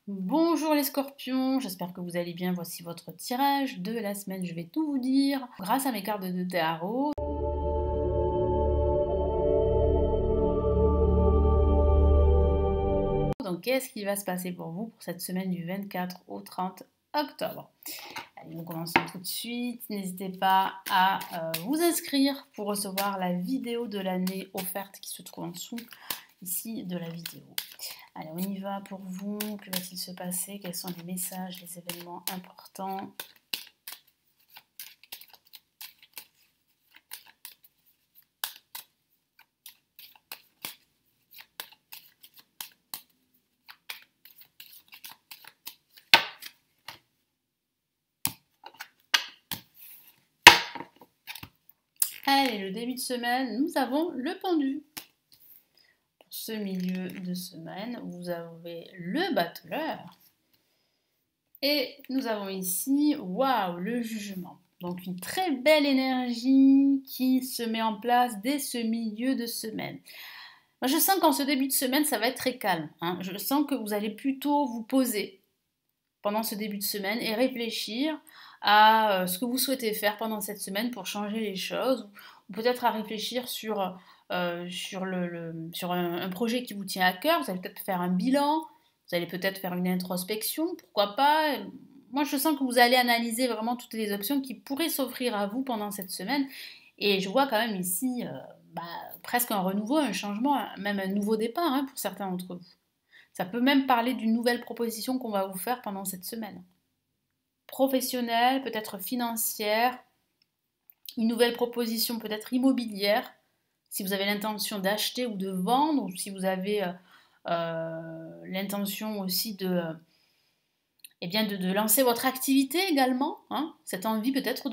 Bonjour les scorpions, j'espère que vous allez bien. Voici votre tirage de la semaine, je vais tout vous dire grâce à mes cartes de tarot. Donc qu'est-ce qui va se passer pour vous pour cette semaine du 24 au 30 octobre? Allez, nous commençons tout de suite. N'hésitez pas à vous inscrire pour recevoir la vidéo de l'année offerte qui se trouve en dessous ici de la vidéo. Allez, on y va pour vous. Que va-t-il se passer? Quels sont les messages, les événements importants? Allez, le début de semaine, nous avons le pendu. Pour ce milieu de semaine, vous avez le battleur. Et nous avons ici, waouh, le jugement. Donc une très belle énergie qui se met en place dès ce milieu de semaine. Moi, je sens qu'en ce début de semaine, ça va être très calme. Je sens que vous allez plutôt vous poser pendant ce début de semaine et réfléchir à ce que vous souhaitez faire pendant cette semaine pour changer les choses, ou peut-être à réfléchir sur un projet qui vous tient à cœur. Vous allez peut-être faire un bilan, vous allez peut-être faire une introspection, pourquoi pas. Moi, je sens que vous allez analyser vraiment toutes les options qui pourraient s'offrir à vous pendant cette semaine. Et je vois quand même ici presque un renouveau, un changement, même un nouveau départ pour certains d'entre vous. Ça peut même parler d'une nouvelle proposition qu'on va vous faire pendant cette semaine. Professionnelle, peut-être financière, une nouvelle proposition peut-être immobilière, si vous avez l'intention d'acheter ou de vendre, ou si vous avez l'intention aussi de lancer votre activité également, cette envie peut-être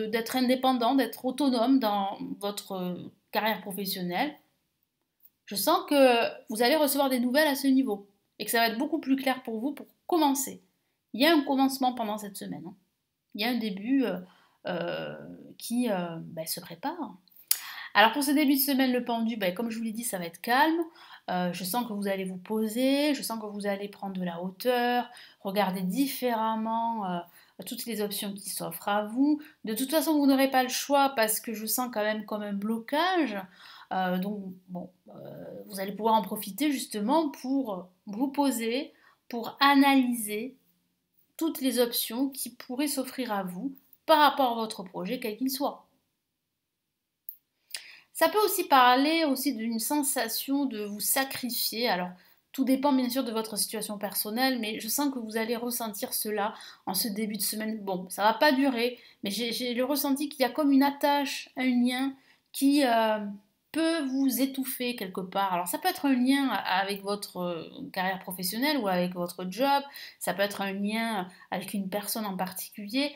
d'être indépendant, d'être autonome dans votre carrière professionnelle. Je sens que vous allez recevoir des nouvelles à ce niveau et que ça va être beaucoup plus clair pour vous pour commencer. Il y a un commencement pendant cette semaine. Il y a un début qui se prépare. Alors pour ce début de semaine, le pendu, comme je vous l'ai dit, ça va être calme. Je sens que vous allez vous poser, je sens que vous allez prendre de la hauteur, regarder différemment toutes les options qui s'offrent à vous. De toute façon, vous n'aurez pas le choix parce que je sens quand même comme un blocage. Vous allez pouvoir en profiter justement pour vous poser, pour analyser toutes les options qui pourraient s'offrir à vous par rapport à votre projet, quel qu'il soit. Ça peut aussi parler aussi d'une sensation de vous sacrifier. Alors, tout dépend bien sûr de votre situation personnelle, mais je sens que vous allez ressentir cela en ce début de semaine. Bon, ça va pas durer, mais j'ai le ressenti qu'il y a comme une attache, un lien qui peut vous étouffer quelque part. Alors, ça peut être un lien avec votre carrière professionnelle ou avec votre job, ça peut être un lien avec une personne en particulier.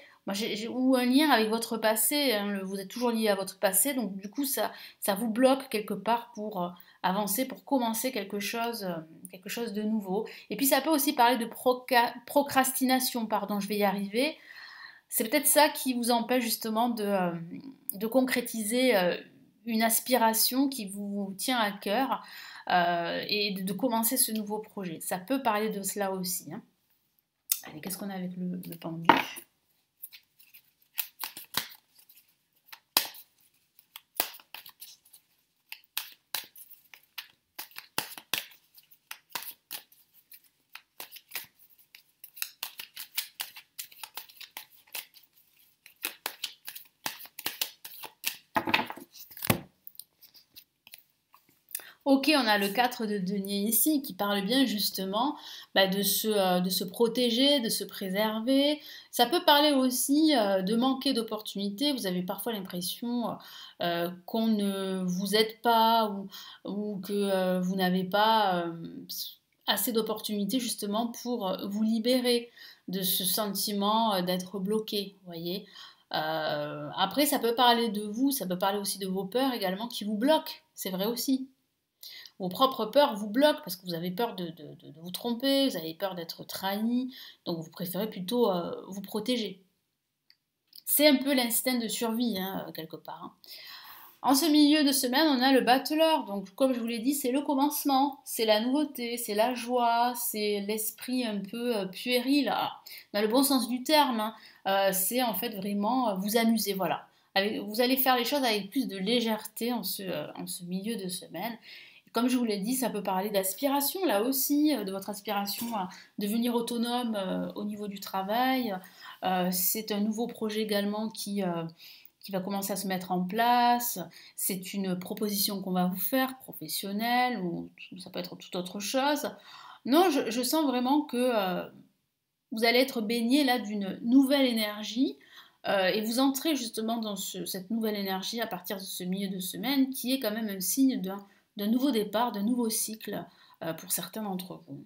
Ou un lien avec votre passé, vous êtes toujours lié à votre passé, donc du coup ça vous bloque quelque part pour avancer, pour commencer quelque chose de nouveau. Et puis ça peut aussi parler de procrastination, pardon, je vais y arriver. C'est peut-être ça qui vous empêche justement de concrétiser une aspiration qui vous tient à cœur et de commencer ce nouveau projet. Ça peut parler de cela aussi. Allez, qu'est-ce qu'on a avec le pendu? Ok, on a le 4 de denier ici qui parle bien justement de se protéger, de se préserver. Ça peut parler aussi de manquer d'opportunités. Vous avez parfois l'impression qu'on ne vous aide pas ou que vous n'avez pas assez d'opportunités justement pour vous libérer de ce sentiment d'être bloqué, vous voyez. Après, ça peut parler de vous, ça peut parler aussi de vos peurs également qui vous bloquent, c'est vrai aussi. Vos propres peurs vous bloquent parce que vous avez peur de vous tromper, vous avez peur d'être trahi, donc vous préférez plutôt vous protéger. C'est un peu l'instinct de survie, quelque part. En ce milieu de semaine, on a le battleur. Donc, comme je vous l'ai dit, c'est le commencement, c'est la nouveauté, c'est la joie, c'est l'esprit un peu puéril, dans le bon sens du terme, hein. C'est en fait vraiment vous amuser, voilà. Vous allez faire les choses avec plus de légèreté en ce milieu de semaine. Comme je vous l'ai dit, ça peut parler d'aspiration, là aussi, de votre aspiration à devenir autonome au niveau du travail. C'est un nouveau projet également qui va commencer à se mettre en place. C'est une proposition qu'on va vous faire, professionnelle, ou ça peut être toute autre chose. Non, je sens vraiment que vous allez être baigné là d'une nouvelle énergie et vous entrez justement dans cette nouvelle énergie à partir de ce milieu de semaine qui est quand même un signe d'un nouveau départ, d'un nouveau cycle pour certains d'entre vous.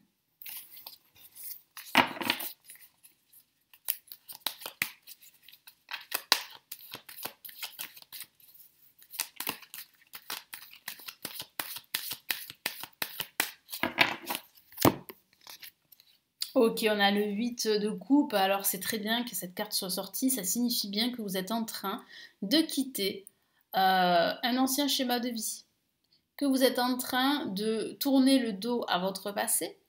Ok, on a le 8 de coupe, alors c'est très bien que cette carte soit sortie, ça signifie bien que vous êtes en train de quitter un ancien schéma de vie, que vous êtes en train de tourner le dos à votre passé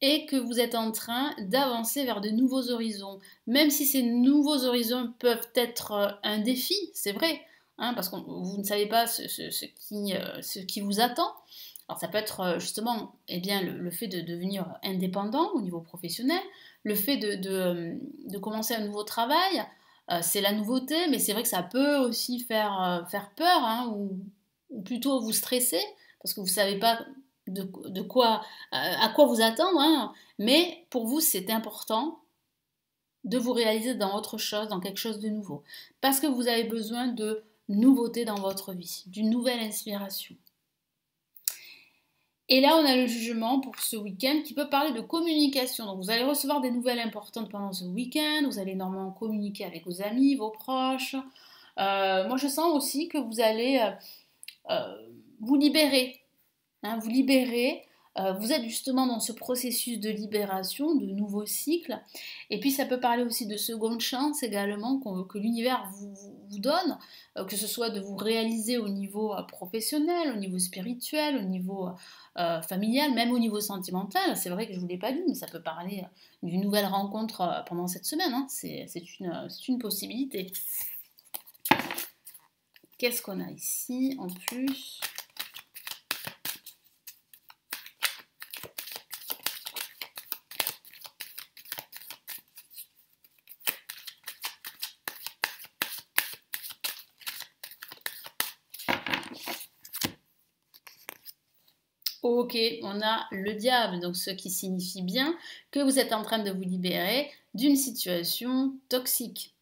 et que vous êtes en train d'avancer vers de nouveaux horizons. Même si ces nouveaux horizons peuvent être un défi, c'est vrai, hein, parce que vous ne savez pas ce qui vous attend. Alors ça peut être justement eh bien, le fait de devenir indépendant au niveau professionnel, le fait de commencer un nouveau travail, c'est la nouveauté, mais c'est vrai que ça peut aussi faire peur, hein, ou plutôt vous stresser, parce que vous ne savez pas de quoi, à quoi vous attendre, hein. Mais pour vous, c'est important de vous réaliser dans autre chose, dans quelque chose de nouveau, parce que vous avez besoin de nouveautés dans votre vie, d'une nouvelle inspiration. Et là, on a le jugement pour ce week-end qui peut parler de communication. Donc, vous allez recevoir des nouvelles importantes pendant ce week-end. Vous allez énormément communiquer avec vos amis, vos proches. Moi, je sens aussi que vous allez vous libérer. Hein, vous libérer. Vous êtes justement dans ce processus de libération, de nouveaux cycles. Et puis, ça peut parler aussi de seconde chance également que l'univers vous donne, que ce soit de vous réaliser au niveau professionnel, au niveau spirituel, au niveau familial, même au niveau sentimental. C'est vrai que je ne vous l'ai pas dit, mais ça peut parler d'une nouvelle rencontre pendant cette semaine, hein. C'est une possibilité. Qu'est-ce qu'on a ici en plus ? Ok, on a le diable, donc ce qui signifie bien que vous êtes en train de vous libérer d'une situation toxique,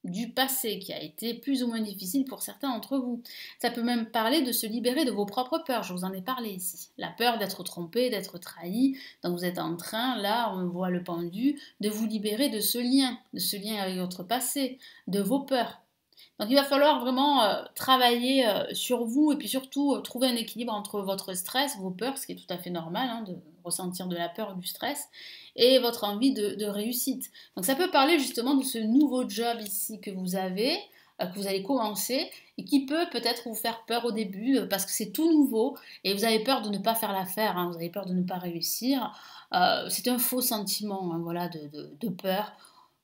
du passé qui a été plus ou moins difficile pour certains d'entre vous. Ça peut même parler de se libérer de vos propres peurs, je vous en ai parlé ici. La peur d'être trompé, d'être trahi, donc vous êtes en train, là on voit le pendu, de vous libérer de ce lien avec votre passé, de vos peurs. Donc il va falloir vraiment travailler sur vous et puis surtout trouver un équilibre entre votre stress, vos peurs, ce qui est tout à fait normal, hein, de ressentir de la peur, du stress, et votre envie de réussite. Donc ça peut parler justement de ce nouveau job ici que vous avez, que vous allez commencer, et qui peut-être vous faire peur au début, parce que c'est tout nouveau, et vous avez peur de ne pas faire l'affaire, hein, vous avez peur de ne pas réussir. C'est un faux sentiment, hein, voilà, de peur.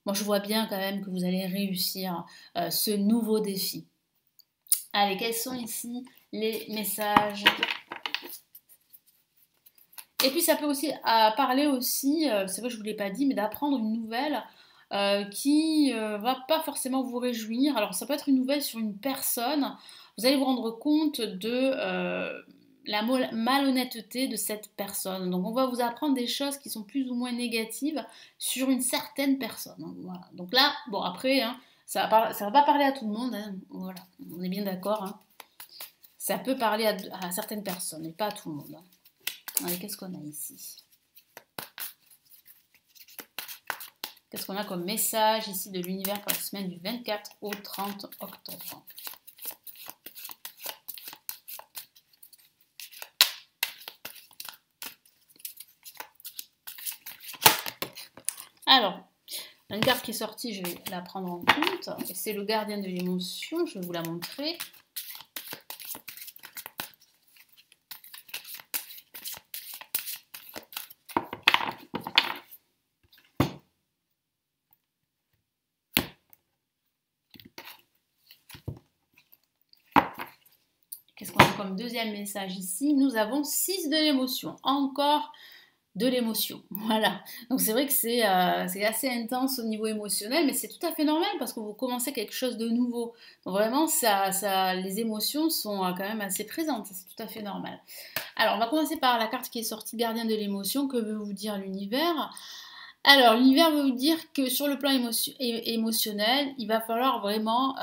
Moi, je vois bien quand même que vous allez réussir ce nouveau défi. Allez, quels sont ici les messages? Et puis, ça peut aussi parler aussi, c'est vrai que je ne vous l'ai pas dit, mais d'apprendre une nouvelle qui va pas forcément vous réjouir. Alors, ça peut être une nouvelle sur une personne. Vous allez vous rendre compte de la malhonnêteté de cette personne. Donc on va vous apprendre des choses qui sont plus ou moins négatives sur une certaine personne, hein, voilà. Donc là, bon après, hein, ça va pas parler à tout le monde, hein, voilà, on est bien d'accord, hein. Ça peut parler à certaines personnes, mais pas à tout le monde, hein. Allez, qu'est-ce qu'on a ici? Qu'est-ce qu'on a comme message ici de l'univers pour la semaine du 24 au 30 octobre? Alors, une carte qui est sortie, je vais la prendre en compte. C'est le gardien de l'émotion, je vais vous la montrer. comme deuxième message ici, nous avons 6 de l'émotion. Encore de l'émotion. Voilà. Donc c'est vrai que c'est assez intense au niveau émotionnel, mais c'est tout à fait normal parce que vous commencez quelque chose de nouveau. Donc vraiment, les émotions sont quand même assez présentes. C'est tout à fait normal. Alors, on va commencer par la carte qui est sortie, gardien de l'émotion. Que veut vous dire l'univers? Alors, l'univers veut vous dire que sur le plan émotionnel, il va falloir vraiment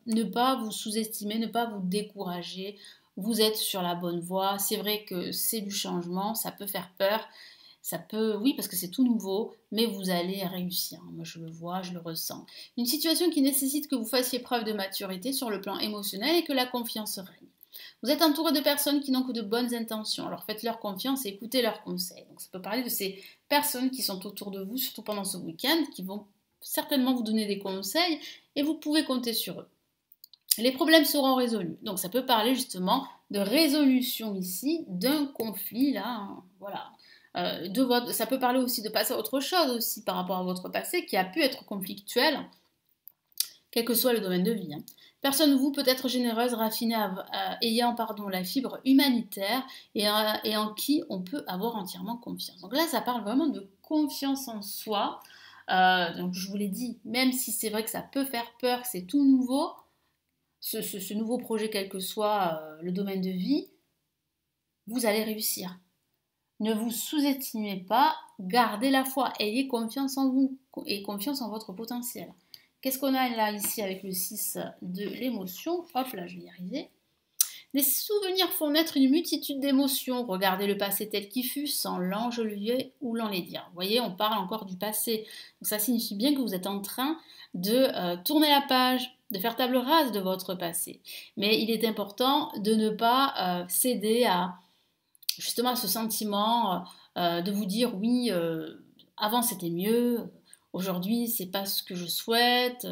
ne pas vous sous-estimer, ne pas vous décourager. Vous êtes sur la bonne voie. C'est vrai que c'est du changement, ça peut faire peur. Ça peut, oui, parce que c'est tout nouveau, mais vous allez réussir. Moi, je le vois, je le ressens. Une situation qui nécessite que vous fassiez preuve de maturité sur le plan émotionnel et que la confiance règne. Vous êtes entouré de personnes qui n'ont que de bonnes intentions, alors faites-leur confiance et écoutez leurs conseils. Donc ça peut parler de ces personnes qui sont autour de vous, surtout pendant ce week-end, qui vont certainement vous donner des conseils et vous pouvez compter sur eux. Les problèmes seront résolus. Donc ça peut parler justement de résolution ici, d'un conflit, là, hein, voilà. Ça peut parler aussi de passer à autre chose aussi par rapport à votre passé qui a pu être conflictuel, quel que soit le domaine de vie. Hein. Personne, vous, peut être généreuse, raffinée, ayant la fibre humanitaire et en qui on peut avoir entièrement confiance. Donc là, ça parle vraiment de confiance en soi. Donc je vous l'ai dit, même si c'est vrai que ça peut faire peur, que c'est tout nouveau, ce nouveau projet, quel que soit le domaine de vie, vous allez réussir. Ne vous sous-estimez pas, gardez la foi, ayez confiance en vous et confiance en votre potentiel. Qu'est-ce qu'on a là ici avec le 6 de l'émotion? Hop là, je vais y arriver. Les souvenirs font naître une multitude d'émotions. Regardez le passé tel qu'il fut, sans l'enjoliver ou l'enlaidir. Vous voyez, on parle encore du passé. Donc ça signifie bien que vous êtes en train de tourner la page, de faire table rase de votre passé. Mais il est important de ne pas céder à justement à ce sentiment de vous dire oui, avant c'était mieux, aujourd'hui c'est pas ce que je souhaite.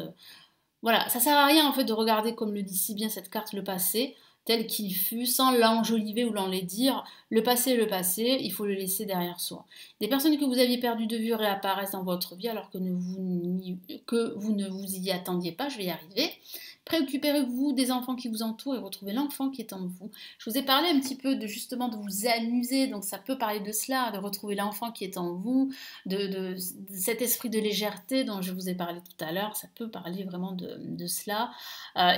Voilà, ça sert à rien en fait de regarder, comme le dit si bien cette carte, le passé tel qu'il fut, sans l'enjoliver ou l'enlaidir. Le passé est le passé, il faut le laisser derrière soi. Des personnes que vous aviez perdues de vue réapparaissent dans votre vie alors que vous ne vous y attendiez pas, je vais y arriver. Préoccupez-vous des enfants qui vous entourent et retrouvez l'enfant qui est en vous. Je vous ai parlé un petit peu de justement de vous amuser, donc ça peut parler de cela, de retrouver l'enfant qui est en vous, de cet esprit de légèreté dont je vous ai parlé tout à l'heure, ça peut parler vraiment de cela.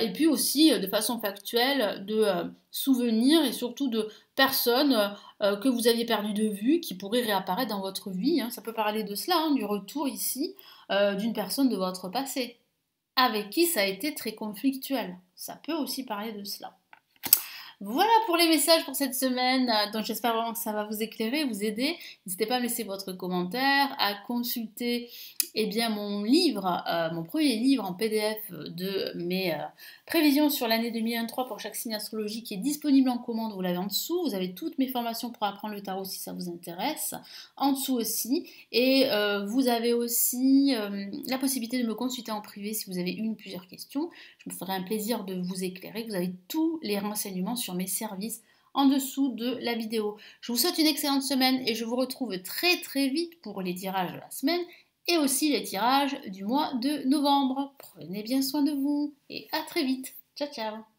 Et puis aussi, de façon factuelle, de souvenirs et surtout de personnes que vous aviez perdues de vue qui pourraient réapparaître dans votre vie. Hein. Ça peut parler de cela, hein, du retour ici d'une personne de votre passé avec qui ça a été très conflictuel. Ça peut aussi parler de cela. Voilà pour les messages pour cette semaine, donc j'espère vraiment que ça va vous éclairer, vous aider. N'hésitez pas à me laisser votre commentaire, à consulter mon livre, mon premier livre en PDF de mes prévisions sur l'année 2023 pour chaque signe astrologique qui est disponible en commande, vous l'avez en dessous. Vous avez toutes mes formations pour apprendre le tarot si ça vous intéresse, en dessous aussi. Et vous avez aussi la possibilité de me consulter en privé si vous avez une ou plusieurs questions. Je me ferai un plaisir de vous éclairer. Vous avez tous les renseignements sur mes services en dessous de la vidéo. Je vous souhaite une excellente semaine et je vous retrouve très très vite pour les tirages de la semaine et aussi les tirages du mois de novembre. Prenez bien soin de vous et à très vite. Ciao ciao.